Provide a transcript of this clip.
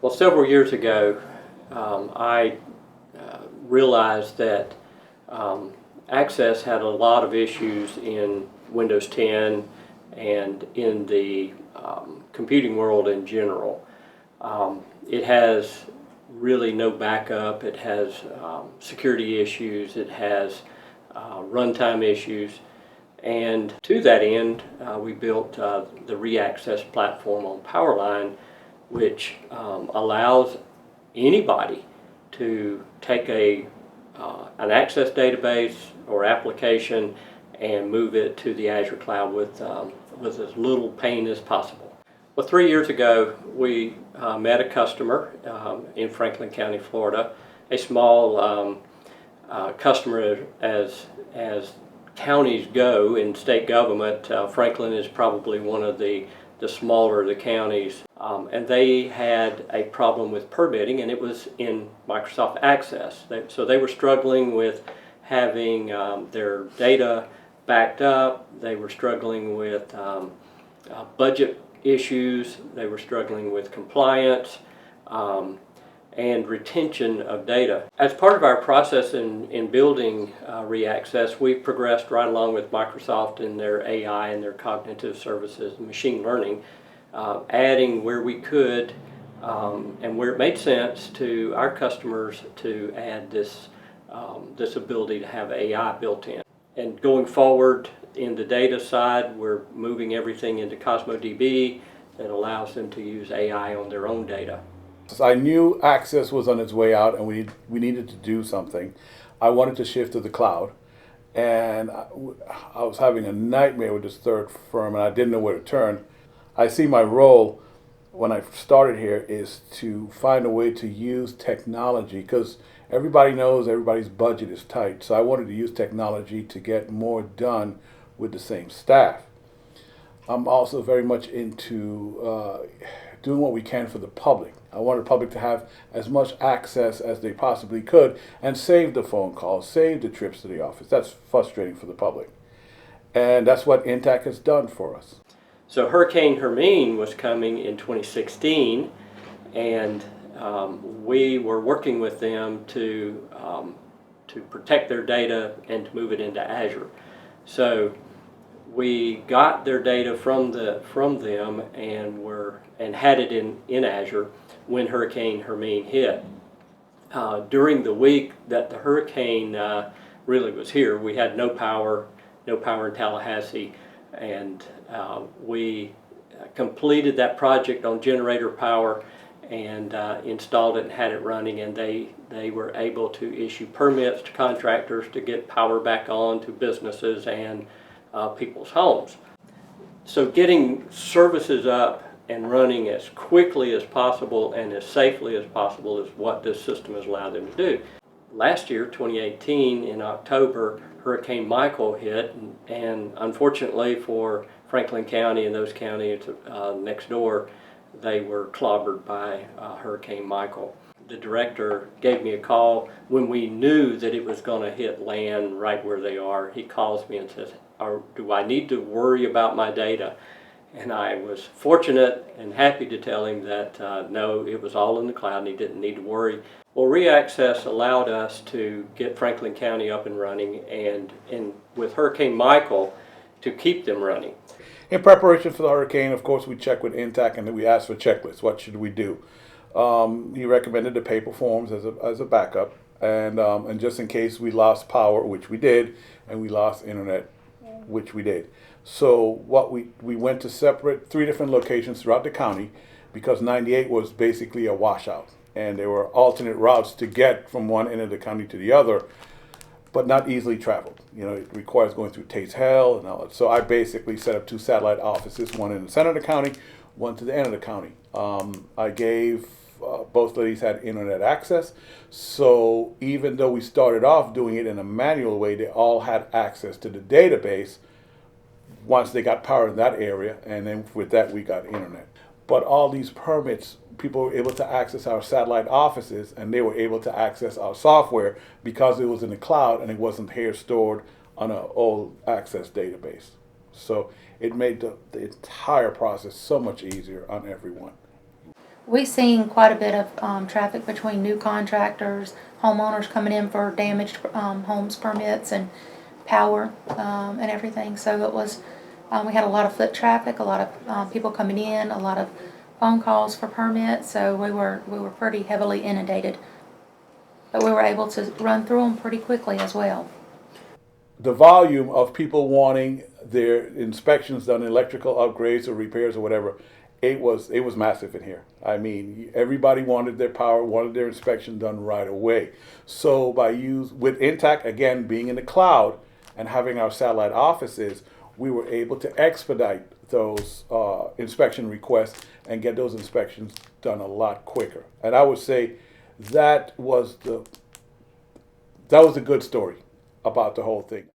Well, several years ago, I realized that Access had a lot of issues in Windows 10 and in the computing world in general. It has really no backup. It has security issues. It has runtime issues. And to that end, we built the ReAccess platform on PowerLine, which allows anybody to take an Access database or application and move it to the Azure cloud with as little pain as possible. Well, 3 years ago, we met a customer in Franklin County, Florida, a small customer as counties go in state government. Franklin is probably one of the smaller of the counties, and they had a problem with permitting, and it was in Microsoft Access. So they were struggling with having their data backed up. They were struggling with budget issues. They were struggling with compliance and retention of data. As part of our process in building ReAccess, we've progressed right along with Microsoft in their AI and their cognitive services and machine learning, adding where we could and where it made sense to our customers to add this ability to have AI built in. And going forward in the data side, we're moving everything into CosmoDB that allows them to use AI on their own data. I knew Access was on its way out and we needed to do something. I wanted to shift to the cloud, and I was having a nightmare with this third firm and I didn't know where to turn. I see my role when I started here is to find a way to use technology, because everybody knows everybody's budget is tight. So I wanted to use technology to get more done with the same staff. I'm also very much into doing what we can for the public. I wanted the public to have as much access as they possibly could and save the phone calls, save the trips to the office. That's frustrating for the public. And that's what Intac has done for us. So Hurricane Hermine was coming in 2016, and we were working with them to protect their data and to move it into Azure. So we got their data from them and had it in Azure when Hurricane Hermine hit. During the week that the hurricane really was here, we had no power in Tallahassee, and we completed that project on generator power and installed it and had it running, and they were able to issue permits to contractors to get power back on to businesses and people's homes. So getting services up and running as quickly as possible and as safely as possible is what this system has allowed them to do. Last year, 2018, in October, Hurricane Michael hit, and unfortunately for Franklin County and those counties next door, they were clobbered by Hurricane Michael. The director gave me a call when we knew that it was going to hit land right where they are. He calls me and says, do I need to worry about my data? And I was fortunate and happy to tell him that no, it was all in the cloud and he didn't need to worry. Well, ReAccess allowed us to get Franklin County up and running, and with Hurricane Michael to keep them running. In preparation for the hurricane, of course, we checked with Intac and then we asked for checklists. What should we do? He recommended the paper forms as a backup, and just in case we lost power, which we did, and we lost internet, which we did. So what we went to separate 3 different locations throughout the county, because 98 was basically a washout, and there were alternate routes to get from one end of the county to the other, but not easily traveled. You know, it requires going through Tate's Hell and all that. So I basically set up 2 satellite offices, one in the center of the county, one to the end of the county. I gave both ladies had internet access, so even though we started off doing it in a manual way, they all had access to the database once they got power in that area, and then with that we got internet. But all these permits, people were able to access our satellite offices, and they were able to access our software because it was in the cloud and it wasn't here stored on an old Access database. So it made the entire process so much easier on everyone. We've seen quite a bit of traffic between new contractors, homeowners coming in for damaged homes permits and power and everything. So it was, we had a lot of foot traffic, a lot of people coming in, a lot of phone calls for permits. So we were pretty heavily inundated, but we were able to run through them pretty quickly as well. The volume of people wanting their inspections done, electrical upgrades or repairs or whatever, it was massive in here. I mean, everybody wanted their power, wanted their inspection done right away. So with Intact again being in the cloud and having our satellite offices, we were able to expedite those inspection requests and get those inspections done a lot quicker. And I would say that was the good story about the whole thing.